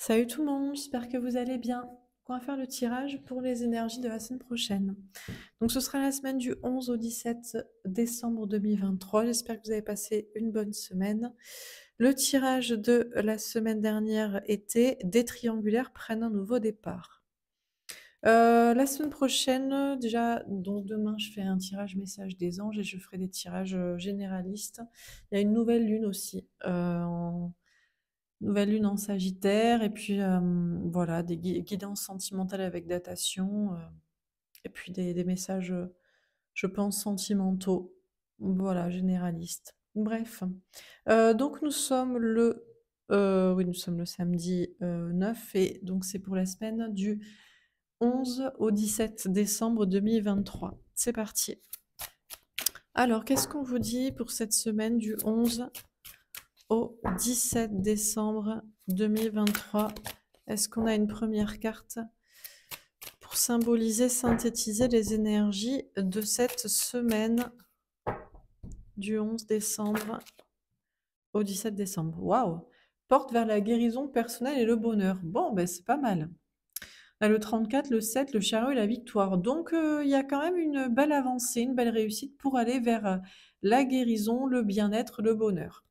Salut tout le monde, j'espère que vous allez bien. On va faire le tirage pour les énergies de la semaine prochaine. Donc ce sera la semaine du 11 au 17 décembre 2023. J'espère que vous avez passé une bonne semaine. Le tirage de la semaine dernière était des triangulaires prennent un nouveau départ. La semaine prochaine, déjà, donc demain, je fais un tirage message des anges et je ferai des tirages généralistes. Il y a une nouvelle lune aussi nouvelle lune en Sagittaire et puis, voilà, des guidances sentimentales avec datation, et puis des messages, je pense sentimentaux. Voilà, généralistes. Bref, donc nous sommes le samedi, 9 et donc c'est pour la semaine du 11 au 17 décembre 2023. C'est parti. Alors, qu'est-ce qu'on vous dit pour cette semaine du 11 au 17 décembre 2023? Est-ce qu'on a une première carte pour symboliser, synthétiser les énergies de cette semaine du 11 décembre au 17 décembre? Waouh! Porte vers la guérison personnelle et le bonheur. Bon, ben c'est pas mal. On a le 34, le 7, le chariot et la victoire. Donc, il y a quand même une belle avancée, une belle réussite pour aller vers la guérison, le bien-être, le bonheur.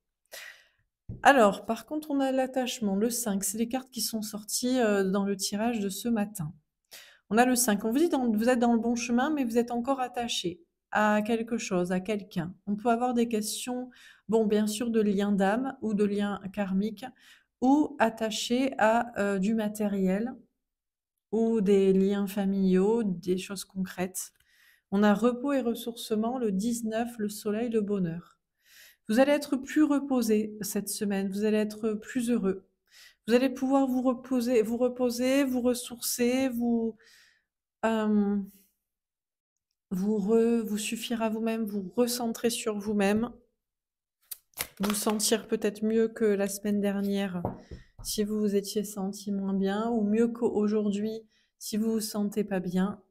Alors, par contre, on a l'attachement, le 5, c'est les cartes qui sont sorties dans le tirage de ce matin. On a le 5, on vous dit vous êtes dans le bon chemin, mais vous êtes encore attaché à quelque chose, à quelqu'un. On peut avoir des questions, bon, bien sûr, de liens d'âme ou de liens karmiques, ou attaché à du matériel ou des liens familiaux, des choses concrètes. On a repos et ressourcement, le 19, le soleil, le bonheur. Vous allez être plus reposé cette semaine, vous allez être plus heureux. Vous allez pouvoir vous ressourcer, euh, vous suffire à vous-même, vous recentrer sur vous-même, vous sentir peut-être mieux que la semaine dernière si vous vous étiez senti moins bien, ou mieux qu'aujourd'hui si vous vous sentez pas bien.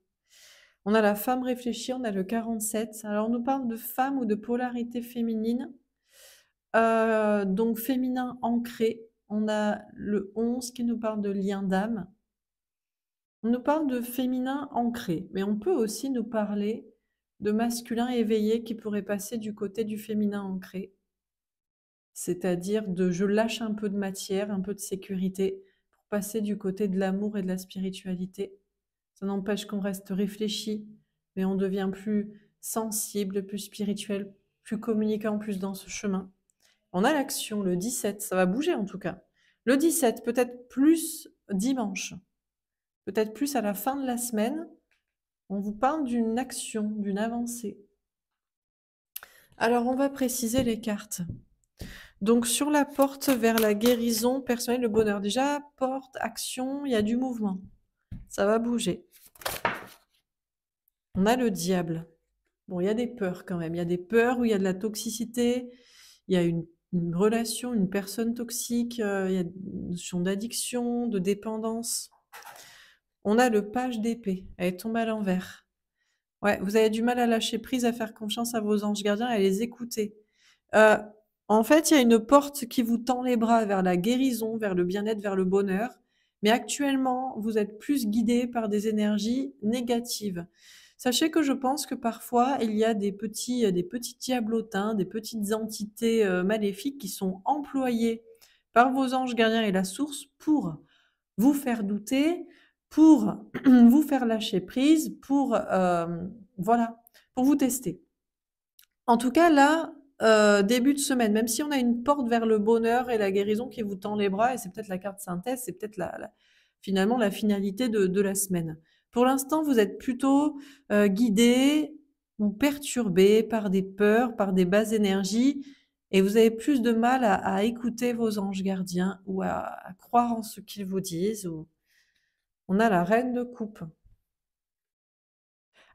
On a la femme réfléchie, on a le 47. Alors on nous parle de femme ou de polarité féminine. Donc féminin ancré. On a le 11 qui nous parle de lien d'âme. On nous parle de féminin ancré, mais on peut aussi nous parler de masculin éveillé qui pourrait passer du côté du féminin ancré. C'est-à-dire de je lâche un peu de matière, un peu de sécurité pour passer du côté de l'amour et de la spiritualité. Ça n'empêche qu'on reste réfléchi, mais on devient plus sensible, plus spirituel, plus communicant, plus dans ce chemin. On a l'action, le 17, ça va bouger en tout cas. Le 17, peut-être plus dimanche, peut-être plus à la fin de la semaine, on vous parle d'une action, d'une avancée. Alors on va préciser les cartes. Donc sur la porte vers la guérison personnelle, le bonheur. Déjà, porte, action, il y a du mouvement. Ça va bouger. On a le diable. Bon, il y a des peurs quand même. Il y a des peurs où il y a de la toxicité, il y a une relation, une personne toxique, il y a une notion d'addiction, de dépendance. On a le page d'épée. Elle tombe à l'envers. Ouais, vous avez du mal à lâcher prise, à faire confiance à vos anges gardiens et à les écouter. Euh, En fait, il y a une porte qui vous tend les bras vers la guérison, vers le bien-être, vers le bonheur. Mais actuellement, vous êtes plus guidé par des énergies négatives. Sachez que je pense que parfois, il y a des petits diablotins, des petites entités maléfiques qui sont employées par vos anges gardiens et la source pour vous faire douter, pour vous faire lâcher prise, voilà, pour vous tester. En tout cas, là, début de semaine, même si on a une porte vers le bonheur et la guérison qui vous tend les bras, et c'est peut-être la carte synthèse, c'est peut-être finalement la finalité de la semaine. Pour l'instant, vous êtes plutôt guidé ou perturbé par des peurs, par des basses énergies, et vous avez plus de mal à écouter vos anges gardiens ou à croire en ce qu'ils vous disent. On a la reine de coupe.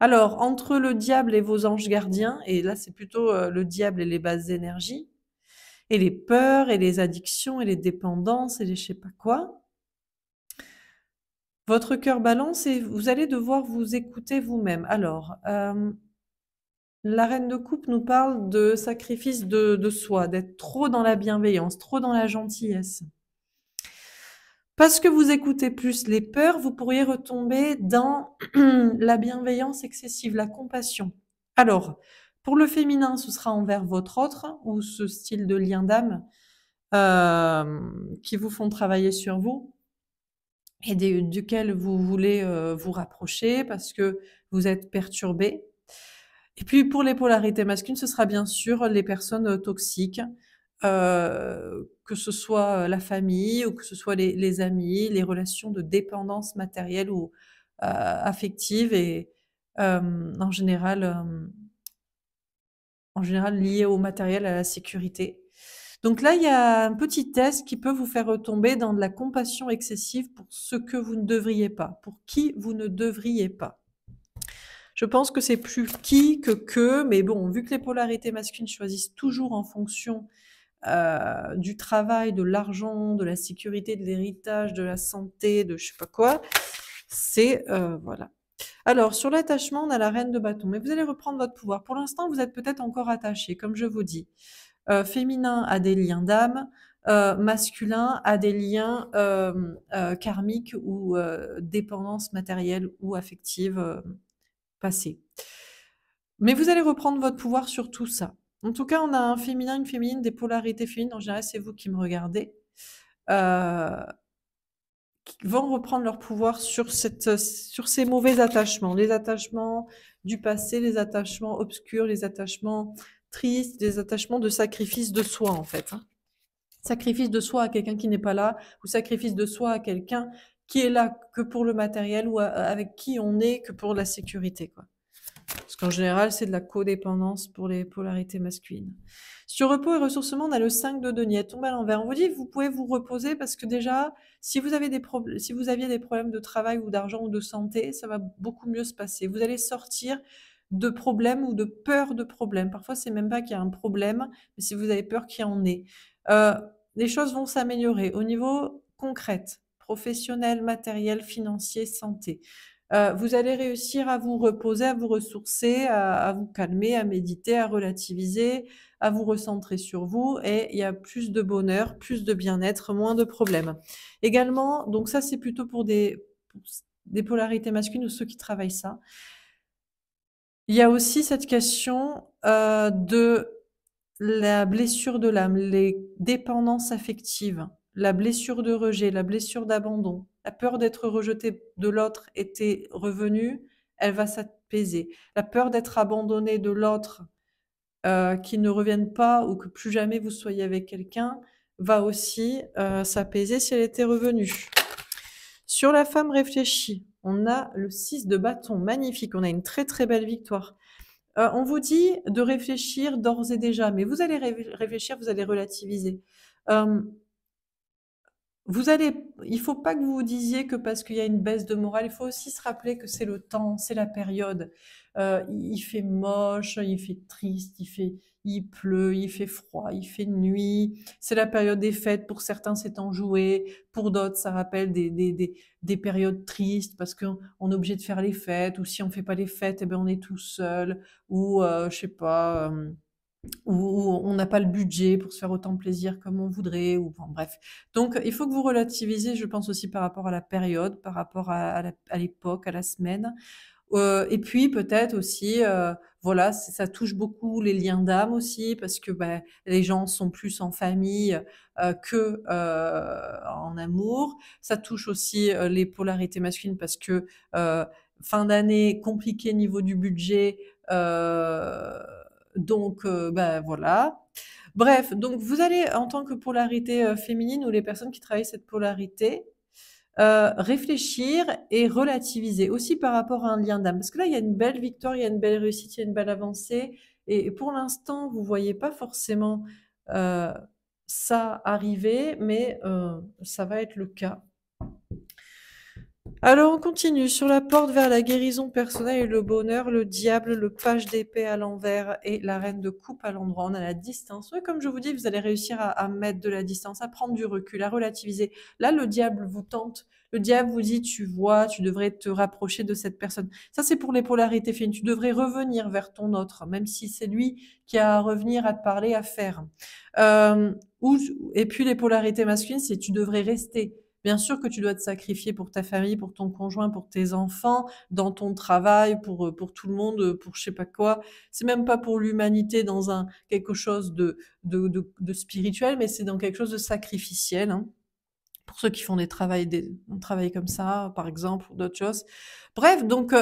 Alors, entre le diable et vos anges gardiens, et là c'est plutôt le diable et les basses énergies, et les peurs, et les addictions, et les dépendances, et les je sais pas quoi, votre cœur balance et vous allez devoir vous écouter vous-même. Alors, la reine de coupe nous parle de sacrifice de soi, d'être trop dans la bienveillance, trop dans la gentillesse. Parce que vous écoutez plus les peurs, vous pourriez retomber dans la bienveillance excessive, la compassion. Alors, pour le féminin, ce sera envers votre autre ou ce style de lien d'âme qui vous font travailler sur vous et duquel vous voulez vous rapprocher parce que vous êtes perturbé. Et puis pour les polarités masculines, ce sera bien sûr les personnes toxiques, que ce soit la famille ou que ce soit les amis, les relations de dépendance matérielle ou affective et en général liées au matériel, à la sécurité. Donc là, il y a un petit test qui peut vous faire retomber dans de la compassion excessive pour ce que vous ne devriez pas, pour qui vous ne devriez pas. Je pense que c'est plus qui que, mais bon, vu que les polarités masculines choisissent toujours en fonction du travail, de l'argent, de la sécurité, de l'héritage, de la santé, de je sais pas quoi, c'est voilà. Alors, sur l'attachement, on a la reine de bâton, mais vous allez reprendre votre pouvoir. Pour l'instant, vous êtes peut-être encore attaché, comme je vous dis. Féminin a des liens d'âme, masculin a des liens karmiques ou dépendance matérielle ou affective passée. Mais vous allez reprendre votre pouvoir sur tout ça. En tout cas, on a un féminin, une féminine, des polarités féminines. En général, c'est vous qui me regardez. Qui vont reprendre leur pouvoir sur ces mauvais attachements. Les attachements du passé, les attachements obscurs, les attachements tristes, les attachements de sacrifice de soi, en fait. Sacrifice de soi à quelqu'un qui n'est pas là, ou sacrifice de soi à quelqu'un qui est là que pour le matériel ou avec qui on est que pour la sécurité, quoi. Parce qu'en général, c'est de la codépendance pour les polarités masculines. Sur repos et ressourcement, on a le 5 de denier, tombe à l'envers. On vous dit, vous pouvez vous reposer parce que déjà, si vous aviez des problèmes de travail ou d'argent ou de santé, ça va beaucoup mieux se passer. Vous allez sortir de problèmes ou de peur de problèmes. Parfois, c'est même pas qu'il y a un problème, mais si vous avez peur qu'il y en ait. Les choses vont s'améliorer au niveau concret, professionnel, matériel, financier, santé. Vous allez réussir à vous reposer, à vous ressourcer, à vous calmer, à méditer, à relativiser, à vous recentrer sur vous et il y a plus de bonheur, plus de bien-être, moins de problèmes. Également, donc ça c'est plutôt pour des polarités masculines ou ceux qui travaillent ça. Il y a aussi cette question de la blessure de l'âme, les dépendances affectives, la blessure de rejet, la blessure d'abandon, la peur d'être rejeté de l'autre était revenue, elle va s'apaiser. La peur d'être abandonné de l'autre, qui ne revienne pas ou que plus jamais vous soyez avec quelqu'un, va aussi s'apaiser si elle était revenue. Sur la femme réfléchie, on a le 6 de bâton, magnifique, on a une très très belle victoire. On vous dit de réfléchir d'ores et déjà, mais vous allez réfléchir, vous allez relativiser. Il faut pas que vous vous disiez que parce qu'il y a une baisse de morale, il faut aussi se rappeler que c'est le temps, c'est la période. Il fait moche, il fait triste, il pleut, il fait froid, il fait nuit. C'est la période des fêtes. Pour certains, c'est enjoué. Pour d'autres, ça rappelle des périodes tristes parce qu'on est obligé de faire les fêtes. Ou si on fait pas les fêtes, eh ben on est tout seul. Ou je sais pas. Où on n'a pas le budget pour se faire autant plaisir comme on voudrait, ou bon, bref. Donc, il faut que vous relativisez, je pense aussi par rapport à la période, par rapport à l'époque, à la semaine. Et puis peut-être aussi, voilà, ça touche beaucoup les liens d'âme aussi, parce que ben, les gens sont plus en famille que en amour. Ça touche aussi les polarités masculines, parce que fin d'année compliqué niveau du budget. Donc, ben voilà. Bref, donc vous allez, en tant que polarité féminine ou les personnes qui travaillent cette polarité, réfléchir et relativiser aussi par rapport à un lien d'âme. Parce que là, il y a une belle victoire, il y a une belle réussite, il y a une belle avancée. Et pour l'instant, vous voyez pas forcément ça arriver, mais ça va être le cas. Alors on continue. Sur la porte vers la guérison personnelle et le bonheur, le diable, le page d'épée à l'envers et la reine de coupe à l'endroit. On a la distance. Oui, comme je vous dis, vous allez réussir à mettre de la distance, à prendre du recul, à relativiser. Là, le diable vous tente. Le diable vous dit, tu vois, tu devrais te rapprocher de cette personne. Ça, c'est pour les polarités fines. Tu devrais revenir vers ton autre, même si c'est lui qui a à revenir, à te parler, à faire. Et puis les polarités masculines, c'est tu devrais rester. Bien sûr que tu dois te sacrifier pour ta famille, pour ton conjoint, pour tes enfants, dans ton travail, pour tout le monde, pour je sais pas quoi. C'est même pas pour l'humanité dans quelque chose de spirituel, mais c'est dans quelque chose de sacrificiel, hein. Pour ceux qui font un travail comme ça, par exemple, ou d'autres choses. Bref, donc,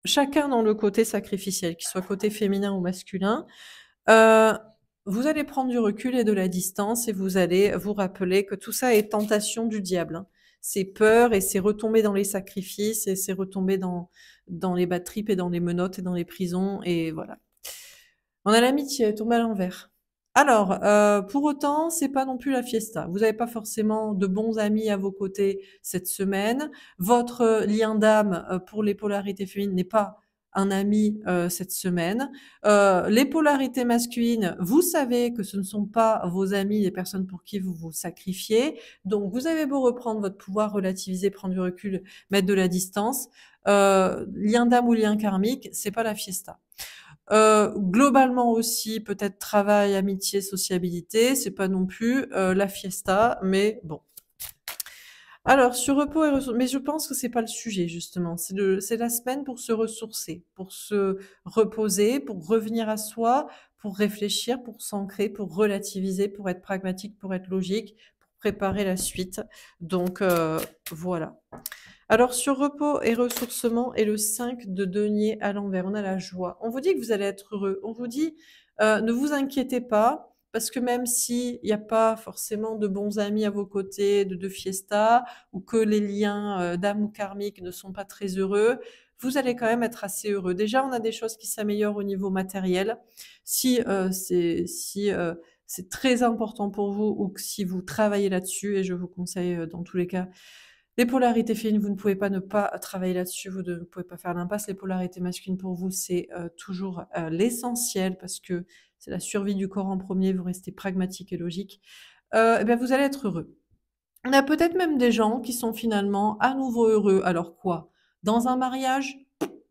chacun dans le côté sacrificiel, qu'il soit côté féminin ou masculin, Heu, vous allez prendre du recul et de la distance et vous allez vous rappeler que tout ça est tentation du diable, hein. C'est peur et c'est retomber dans les sacrifices et c'est retomber dans les bad trips et dans les menottes et dans les prisons et voilà. On a l'amitié tombée à l'envers. Alors, pour autant, c'est pas non plus la fiesta. Vous avez pas forcément de bons amis à vos côtés cette semaine. Votre lien d'âme, pour les polarités féminines n'est pas un ami, cette semaine. Les polarités masculines, vous savez que ce ne sont pas vos amis, les personnes pour qui vous vous sacrifiez. Donc vous avez beau reprendre votre pouvoir, relativiser, prendre du recul, mettre de la distance, lien d'âme ou lien karmique, c'est pas la fiesta. Globalement aussi, peut-être travail, amitié, sociabilité, c'est pas non plus, la fiesta, mais bon. Alors sur repos et ressources, mais je pense que c'est pas le sujet justement, c'est la semaine pour se ressourcer, pour se reposer, pour revenir à soi, pour réfléchir, pour s'ancrer, pour relativiser, pour être pragmatique, pour être logique, pour préparer la suite. Donc voilà. Alors sur repos et ressourcement et le 5 de denier à l'envers, on a la joie. On vous dit que vous allez être heureux. On vous dit, ne vous inquiétez pas, parce que même s'il n'y a pas forcément de bons amis à vos côtés, de fiesta, ou que les liens d'amour karmique ne sont pas très heureux, vous allez quand même être assez heureux. Déjà, on a des choses qui s'améliorent au niveau matériel. Si c'est très important pour vous ou que si vous travaillez là-dessus, et je vous conseille dans tous les cas les polarités féminines, vous ne pouvez pas ne pas travailler là-dessus, vous ne pouvez pas faire l'impasse. Les polarités masculines, pour vous, c'est toujours l'essentiel parce que c'est la survie du corps en premier, vous restez pragmatique et logique. Eh bien, vous allez être heureux. On a peut-être même des gens qui sont finalement à nouveau heureux. Alors quoi? Dans un mariage?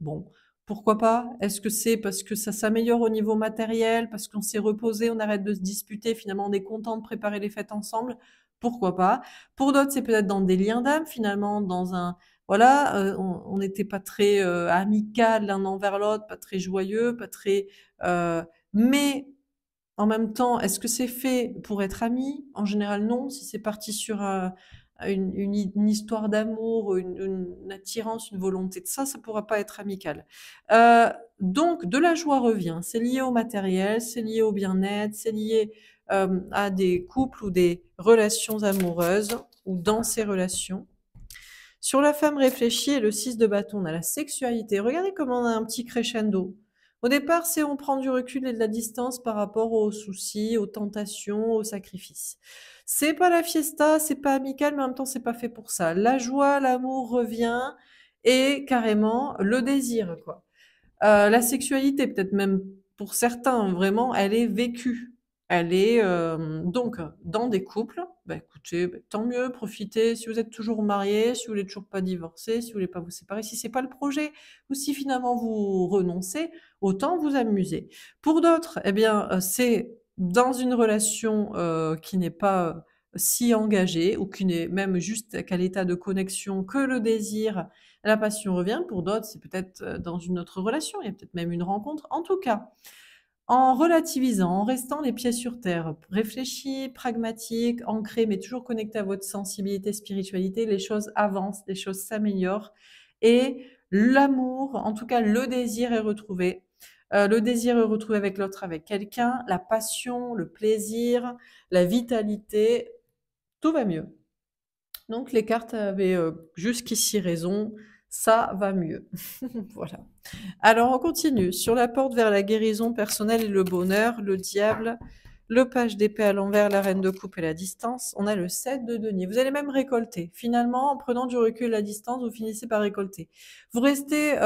Bon, pourquoi pas? Est-ce que c'est parce que ça s'améliore au niveau matériel, parce qu'on s'est reposé, on arrête de se disputer, finalement on est content de préparer les fêtes ensemble? Pourquoi pas? Pour d'autres, c'est peut-être dans des liens d'âme, finalement, dans un voilà, on n'était pas très amical l'un envers l'autre, pas très joyeux, pas très. Mais en même temps, est-ce que c'est fait pour être amis? En général, non. Si c'est parti sur une histoire d'amour, une attirance, une volonté de ça, ça pourra pas être amical. Donc, de la joie revient. C'est lié au matériel, c'est lié au bien-être, c'est lié à des couples ou des relations amoureuses ou dans ces relations. Sur la femme réfléchie et le 6 de bâton, on a la sexualité. Regardez comment on a un petit crescendo. Au départ, c'est on prend du recul et de la distance par rapport aux soucis, aux tentations, aux sacrifices. C'est pas la fiesta, c'est pas amical, mais en même temps, c'est pas fait pour ça. La joie, l'amour revient et carrément le désir, quoi. La sexualité, peut-être même pour certains, vraiment, elle est vécue. Elle est donc dans des couples, bah écoutez, bah, tant mieux, profitez. Si vous êtes toujours mariés, si vous voulez toujours pas divorcer, si vous voulez pas vous séparer, si c'est pas le projet, ou si finalement vous renoncez, autant vous amuser. Pour d'autres, eh bien, c'est dans une relation qui n'est pas si engagée, ou qui n'est même juste qu'à l'état de connexion, que le désir la passion revient. Pour d'autres, c'est peut-être dans une autre relation, il y a peut-être même une rencontre. En tout cas, en relativisant, en restant les pieds sur terre, réfléchi, pragmatique, ancré, mais toujours connecté à votre sensibilité, spiritualité, les choses avancent, les choses s'améliorent et l'amour, en tout cas le désir est retrouvé. Le désir est retrouvé avec l'autre, avec quelqu'un, la passion, le plaisir, la vitalité, tout va mieux. Donc les cartes avaient jusqu'ici raison, ça va mieux. Voilà. Alors on continue. Sur la porte vers la guérison personnelle et le bonheur, le diable, le page d'épée à l'envers, la reine de coupe et la distance, on a le 7 de denier. Vous allez même récolter. Finalement, en prenant du recul et la distance, vous finissez par récolter. Vous restez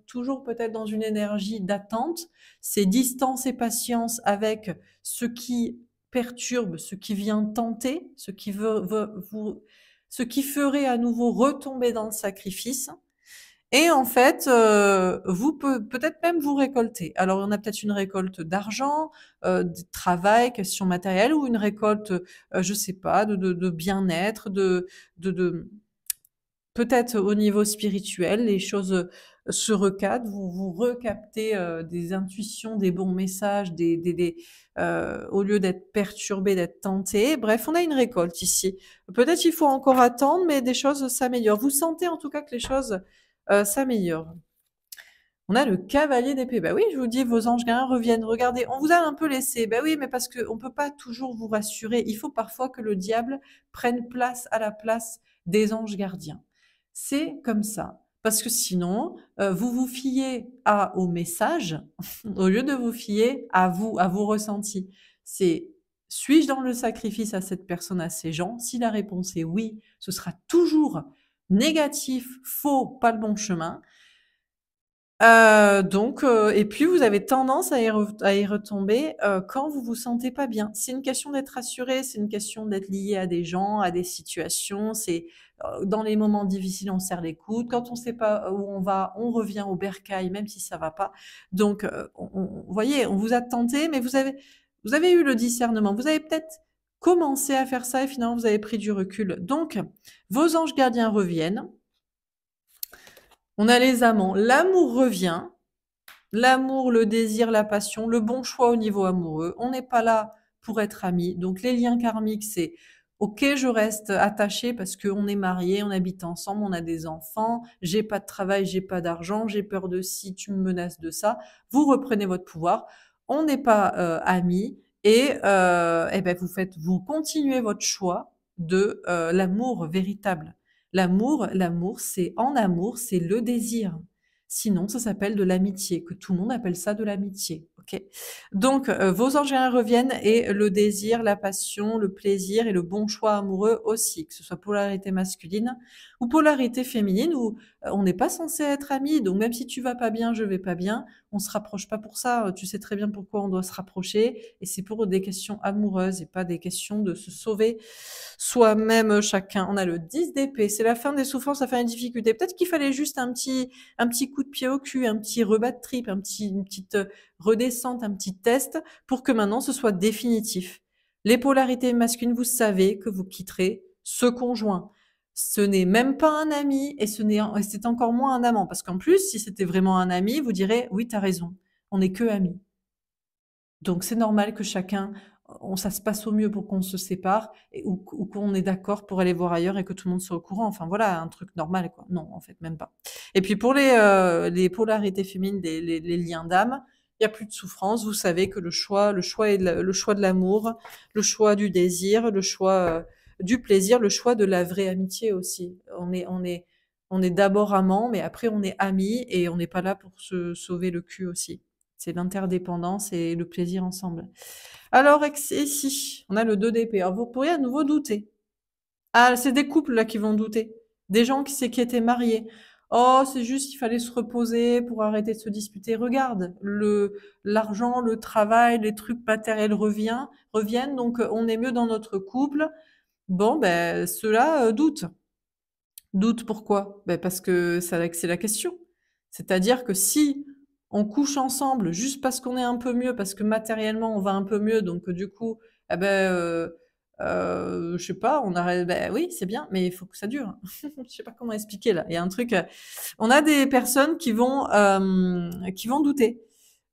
toujours peut-être dans une énergie d'attente. C'est distance et patience avec ce qui perturbe, ce qui vient tenter, ce qui ferait à nouveau retomber dans le sacrifice. Et en fait, vous peut-être même vous récolter. Alors, on a peut-être une récolte d'argent, de travail, question matérielle ou une récolte, je sais pas, de bien-être, de peut-être au niveau spirituel, les choses, se recadrent, vous recaptez, des intuitions, des bons messages, au lieu d'être perturbé, d'être tenté. Bref, on a une récolte ici. Peut-être il faut encore attendre, mais des choses s'améliorent. Vous sentez en tout cas que les choses, s'améliorent. On a le cavalier d'épée. Bah oui, je vous dis, vos anges gardiens reviennent. Regardez, on vous a un peu laissé. Bah oui, mais parce qu'on peut pas toujours vous rassurer. Il faut parfois que le diable prenne place à la place des anges gardiens. C'est comme ça. Parce que sinon, vous vous fiez au message au lieu de vous fier à vos ressentis. C'est suis-je dans le sacrifice à cette personne, à ces gens? Si la réponse est oui, ce sera toujours négatif, faux, pas le bon chemin. Et puis vous avez tendance à y retomber, quand vous vous sentez pas bien. C'est une question d'être rassuré, c'est une question d'être lié à des gens, à des situations. C'est, dans les moments difficiles, on serre les coudes. Quand on sait pas où on va, on revient au bercail, même si ça va pas. Donc, vous voyez, on vous a tenté, mais vous avez eu le discernement. Vous avez peut-être commencé à faire ça et finalement vous avez pris du recul. Donc, vos anges gardiens reviennent. On a les amants. L'amour revient. L'amour, le désir, la passion, le bon choix au niveau amoureux. On n'est pas là pour être amis. Donc les liens karmiques, c'est OK, je reste attachée parce qu'on est mariés, on habite ensemble, on a des enfants, j'ai pas de travail, j'ai pas d'argent, j'ai peur de ci, tu me menaces de ça. Vous reprenez votre pouvoir. On n'est pas amis et ben vous continuez votre choix de l'amour véritable. L'amour, c'est en amour, c'est le désir. Sinon, ça s'appelle de l'amitié, que tout le monde appelle ça de l'amitié. Ok. Donc, vos anges gardiens reviennent et le désir, la passion, le plaisir et le bon choix amoureux aussi, que ce soit polarité masculine ou polarité féminine, où on n'est pas censé être amis. Donc, même si tu vas pas bien, je vais pas bien, on se rapproche pas pour ça. Tu sais très bien pourquoi on doit se rapprocher, et c'est pour des questions amoureuses et pas des questions de se sauver soi-même chacun. On a le 10 d'épée, c'est la fin des souffrances, la fin des difficultés. Peut-être qu'il fallait juste un petit coup de pied au cul, un petit rebat de trip, une petite redescente, un petit test pour que maintenant ce soit définitif. Les polarités masculines, vous savez que vous quitterez ce conjoint. Ce n'est même pas un ami et c'est encore moins un amant. Parce qu'en plus, si c'était vraiment un ami, vous direz, oui, t'as raison, on n'est que amis. Donc c'est normal que chacun, ça se passe au mieux pour qu'on se sépare ou qu'on est d'accord pour aller voir ailleurs et que tout le monde soit au courant. Enfin voilà, un truc normal quoi. Non, en fait, même pas. Et puis pour les polarités féminines, les liens d'âme, il y a plus de souffrance. Vous savez que le choix de l'amour, le choix du désir, le choix du plaisir, le choix de la vraie amitié aussi. On est d'abord amants, mais après on est amis et on n'est pas là pour se sauver le cul aussi. C'est l'interdépendance et le plaisir ensemble. Alors, ici, on a le 2 d'épée. Alors, vous pourriez à nouveau douter. Ah, c'est des couples là qui vont douter. Des gens qui étaient mariés. Oh, c'est juste qu'il fallait se reposer pour arrêter de se disputer. Regarde, l'argent, le travail, les trucs matériels reviennent, donc on est mieux dans notre couple. Bon, ben, ceux-là doutent. Doute pourquoi? Ben parce que c'est la question. C'est-à-dire que si on couche ensemble juste parce qu'on est un peu mieux, parce que matériellement on va un peu mieux, donc du coup, eh ben, je sais pas, on arrête. Ben oui, c'est bien, mais il faut que ça dure. Je sais pas comment expliquer là. Il y a un truc. On a des personnes qui vont douter.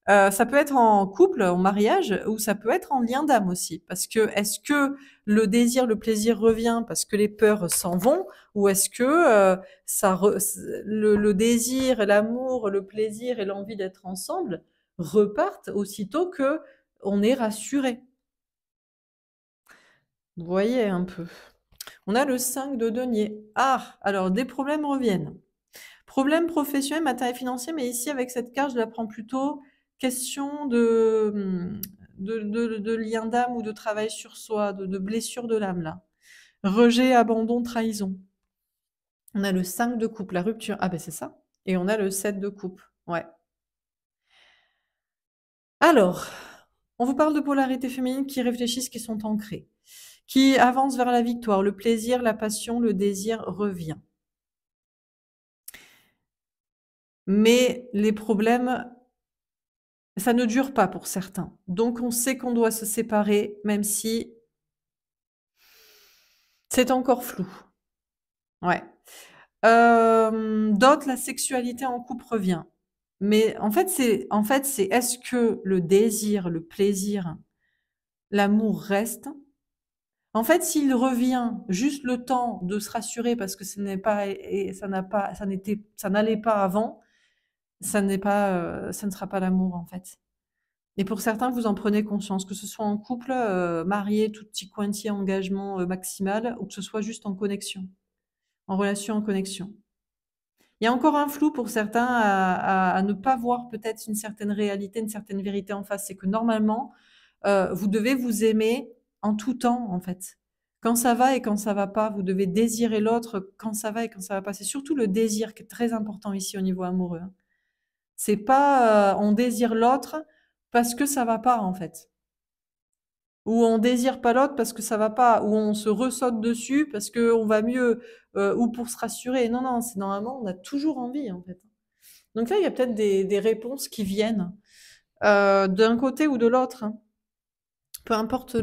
Ça peut être en couple, en mariage, ou ça peut être en lien d'âme aussi. Parce que est-ce que le désir, le plaisir revient parce que les peurs s'en vont, ou est-ce que le désir, l'amour, le plaisir et l'envie d'être ensemble repartent aussitôt que on est rassuré. Vous voyez un peu. On a le 5 de denier. Ah, alors des problèmes reviennent. Problème professionnel, matériel financier, mais ici avec cette carte, je la prends plutôt question de lien d'âme ou de travail sur soi, de blessure de l'âme là. Rejet, abandon, trahison. On a le 5 de coupe, la rupture. Ah ben c'est ça. Et on a le 7 de coupe. Ouais. Alors, on vous parle de polarité féminine qui réfléchissent, qui sont ancrées, qui avancent vers la victoire. Le plaisir, la passion, le désir revient. mais les problèmes, ça ne dure pas pour certains. Donc on sait qu'on doit se séparer, même si c'est encore flou. Ouais. D'autres, la sexualité en couple revient. Mais en fait, c'est est-ce que le désir, le plaisir, l'amour reste? En fait, s'il revient juste le temps de se rassurer parce que ce n'est pas et ça n'a pas ça n'allait pas avant, ça n'est pas, ça ne sera pas l'amour, en fait. Et pour certains, vous en prenez conscience, que ce soit en couple, marié, tout petit cointier, engagement, maximal, ou que ce soit juste en connexion, en relation en connexion. Il y a encore un flou pour certains à ne pas voir peut-être une certaine réalité, une certaine vérité en face. C'est que normalement, vous devez vous aimer en tout temps, en fait. Quand ça va et quand ça va pas, vous devez désirer l'autre quand ça va et quand ça va pas. C'est surtout le désir qui est très important ici au niveau amoureux, hein. C'est pas, on désire l'autre parce que ça va pas, en fait. Ou on désire pas l'autre parce que ça va pas, ou on se ressaute dessus parce qu'on va mieux, ou pour se rassurer. Non, non, c'est normalement, on a toujours envie, en fait. Donc là, il y a peut-être des réponses qui viennent d'un côté ou de l'autre, hein. Peu importe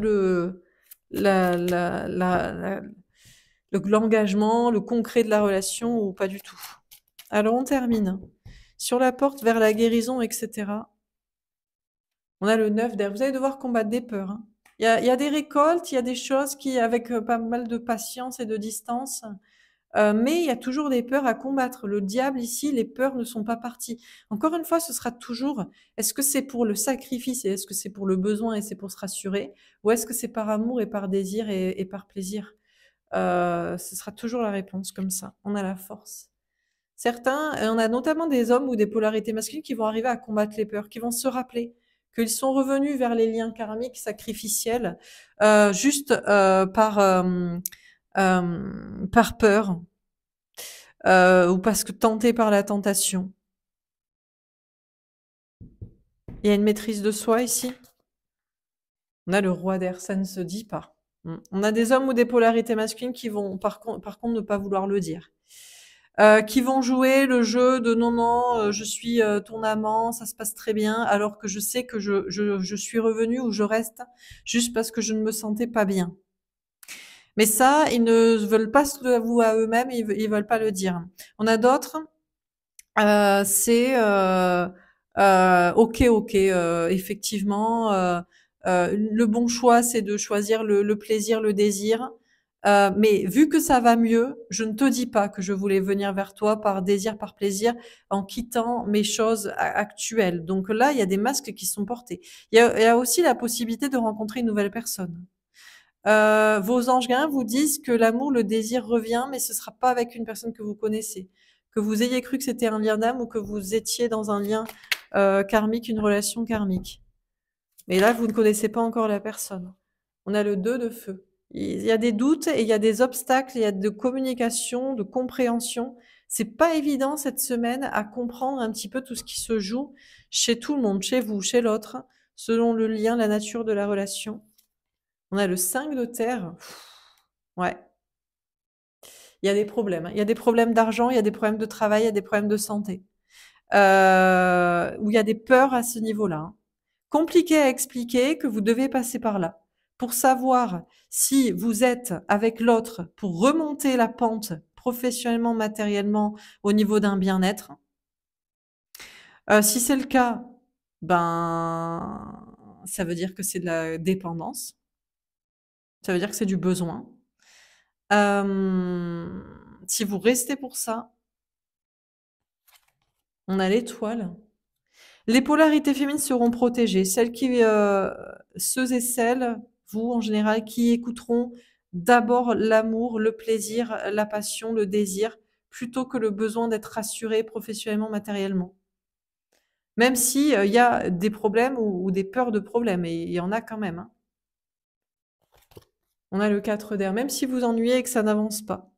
l'engagement, le concret de la relation ou pas du tout. Alors on termine. Sur la porte vers la guérison, etc. On a le 9 d'air. Vous allez devoir combattre des peurs, hein. Il y a des récoltes, il y a des choses qui, avec pas mal de patience et de distance, mais il y a toujours des peurs à combattre. Le diable ici, les peurs ne sont pas parties. Encore une fois, ce sera toujours, est-ce que c'est pour le sacrifice et est-ce que c'est pour le besoin et c'est pour se rassurer, ou est-ce que c'est par amour et par désir et par plaisir? Ce sera toujours la réponse comme ça. On a la force. Certains, on a notamment des hommes ou des polarités masculines qui vont arriver à combattre les peurs, qui vont se rappeler qu'ils sont revenus vers les liens karmiques sacrificiels, juste par peur, ou parce que tentés par la tentation. Il y a une maîtrise de soi ici. On a le roi d'air, ça ne se dit pas. On a des hommes ou des polarités masculines qui vont par contre ne pas vouloir le dire. Qui vont jouer le jeu de non, non, je suis ton amant, ça se passe très bien, alors que je sais que je suis revenue ou je reste juste parce que je ne me sentais pas bien. Mais ça, ils ne veulent pas se l'avouer à eux-mêmes, ils veulent pas le dire. On a d'autres, c'est ok, ok, effectivement, le bon choix, c'est de choisir le plaisir, le désir. Mais vu que ça va mieux, je ne te dis pas que je voulais venir vers toi par désir, par plaisir, en quittant mes choses actuelles. Donc là, il y a des masques qui sont portés. Il y a aussi la possibilité de rencontrer une nouvelle personne. Vos anges gardiens vous disent que l'amour, le désir revient, mais ce sera pas avec une personne que vous connaissez. Que vous ayez cru que c'était un lien d'âme ou que vous étiez dans un lien karmique, une relation karmique. Mais là, vous ne connaissez pas encore la personne. On a le 2 de feu. Il y a des doutes et il y a des obstacles, il y a de communication, de compréhension. C'est pas évident cette semaine à comprendre un petit peu tout ce qui se joue chez tout le monde, chez vous, chez l'autre, selon le lien, la nature de la relation. On a le 5 de terre. Ouais. Il y a des problèmes, hein. Il y a des problèmes d'argent, il y a des problèmes de travail, il y a des problèmes de santé. Où il y a des peurs à ce niveau-là, hein. Compliqué à expliquer, que vous devez passer par là. Pour savoir si vous êtes avec l'autre pour remonter la pente professionnellement, matériellement, au niveau d'un bien-être. Si c'est le cas, ben, ça veut dire que c'est de la dépendance. Ça veut dire que c'est du besoin. Si vous restez pour ça, on a l'étoile. Les polarités féminines seront protégées. Ceux et celles, vous en général, qui écouteront d'abord l'amour, le plaisir, la passion, le désir, plutôt que le besoin d'être rassuré professionnellement, matériellement. Même si il y a des problèmes ou des peurs de problèmes, et il y en a quand même, hein. On a le 4 d'air, même si vous ennuyez et que ça n'avance pas.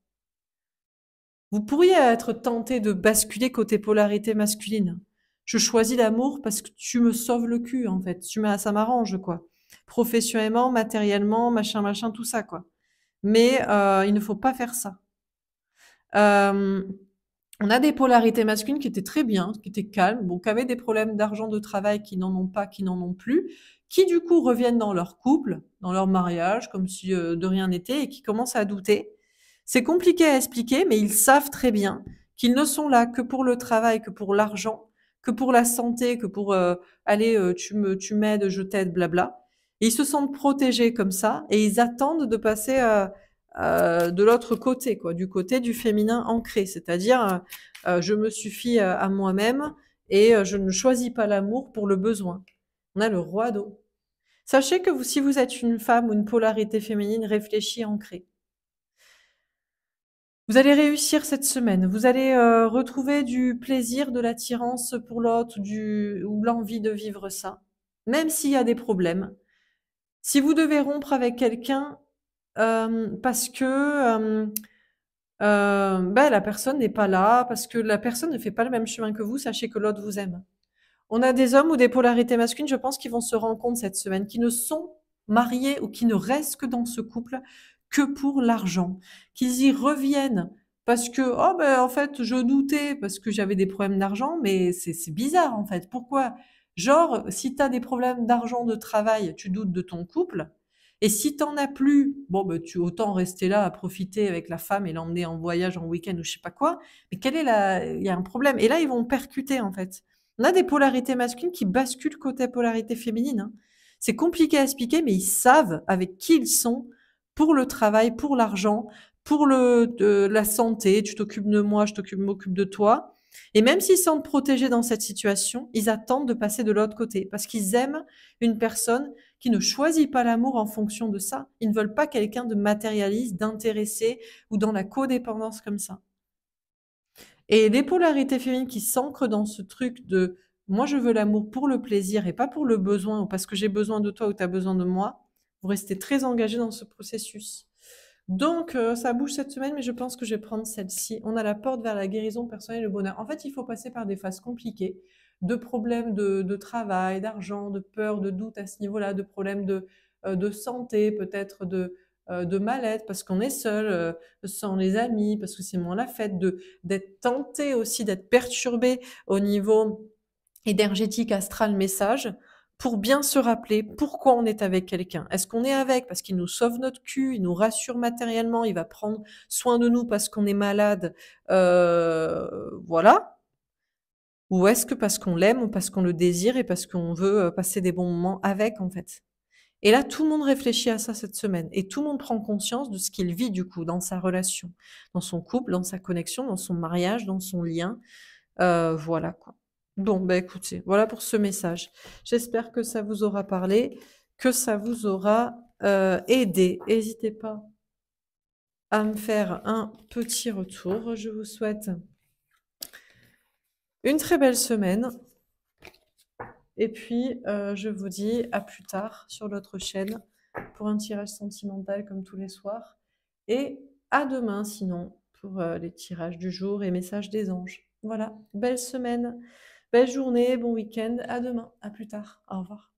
Vous pourriez être tenté de basculer côté polarité masculine. Je choisis l'amour parce que tu me sauves le cul, en fait. Ça m'arrange, quoi. Professionnellement, matériellement, machin, machin, tout ça, quoi. Mais il ne faut pas faire ça. Euh, On a des polarités masculines qui étaient très bien, qui étaient calmes, bon, qui avaient des problèmes d'argent, de travail, qui n'en ont pas, qui n'en ont plus, qui du coup reviennent dans leur couple, dans leur mariage, comme si de rien n'était, et qui commencent à douter. C'est compliqué à expliquer, mais ils savent très bien qu'ils ne sont là que pour le travail, que pour l'argent, que pour la santé, que pour allez, tu m'aides, je t'aide, blabla. Et ils se sentent protégés comme ça, et ils attendent de passer de l'autre côté, quoi, du côté du féminin ancré, c'est-à-dire je me suffis à moi-même et je ne choisis pas l'amour pour le besoin. On a le roi d'eau. Sachez que si vous êtes une femme ou une polarité féminine réfléchie, ancrée, vous allez réussir cette semaine. Vous allez retrouver du plaisir, de l'attirance pour l'autre, ou l'envie de vivre ça, même s'il y a des problèmes. Si vous devez rompre avec quelqu'un parce que la personne n'est pas là, parce que la personne ne fait pas le même chemin que vous, sachez que l'autre vous aime. On a des hommes ou des polarités masculines, je pense, qui vont se rendre compte cette semaine, qui ne sont mariés ou qui ne restent que dans ce couple que pour l'argent, qu'ils y reviennent parce que oh ben en fait je doutais parce que j'avais des problèmes d'argent, mais c'est bizarre en fait. Pourquoi? Genre si tu as des problèmes d'argent, de travail, tu doutes de ton couple. Et si t'en as plus, bon ben tu autant rester là à profiter avec la femme et l'emmener en voyage, en week-end ou je sais pas quoi. Mais quelle est il y a un problème. Et là ils vont percuter en fait. On a des polarités masculines qui basculent côté polarité féminine, hein. C'est compliqué à expliquer, mais ils savent avec qui ils sont pour le travail, pour l'argent, pour la santé. Tu t'occupes de moi, m'occupe de toi. Et même s'ils se sentent protégés dans cette situation, ils attendent de passer de l'autre côté parce qu'ils aiment une personne qui ne choisit pas l'amour en fonction de ça. Ils ne veulent pas quelqu'un de matérialiste, d'intéressé ou dans la codépendance comme ça. Et les polarités féminines qui s'ancrent dans ce truc de moi je veux l'amour pour le plaisir et pas pour le besoin ou parce que j'ai besoin de toi ou tu as besoin de moi, vous restez très engagés dans ce processus. Donc ça bouge cette semaine, mais je pense que je vais prendre celle-ci. On a la porte vers la guérison personnelle et le bonheur. En fait, il faut passer par des phases compliquées, de problèmes de travail, d'argent, de peur, de doute à ce niveau-là, de problèmes de santé, peut-être de mal-être parce qu'on est seul, sans les amis, parce que c'est moins la fête, d'être tenté aussi, d'être perturbé au niveau énergétique, astral, message, pour bien se rappeler pourquoi on est avec quelqu'un. Est-ce qu'on est avec parce qu'il nous sauve notre cul, il nous rassure matériellement, il va prendre soin de nous parce qu'on est malade, voilà. Ou est-ce que parce qu'on l'aime ou parce qu'on le désire et parce qu'on veut passer des bons moments avec, en fait. Et là, tout le monde réfléchit à ça cette semaine et tout le monde prend conscience de ce qu'il vit du coup dans sa relation, dans son couple, dans sa connexion, dans son mariage, dans son lien. Voilà quoi. Bon, bah écoutez, voilà pour ce message. J'espère que ça vous aura parlé, que ça vous aura aidé. N'hésitez pas à me faire un petit retour. Je vous souhaite une très belle semaine. Et puis, je vous dis à plus tard sur l'autre chaîne pour un tirage sentimental comme tous les soirs. Et à demain sinon pour les tirages du jour et messages des anges. Voilà, belle semaine, belle journée, bon week-end. À demain, à plus tard. Au revoir.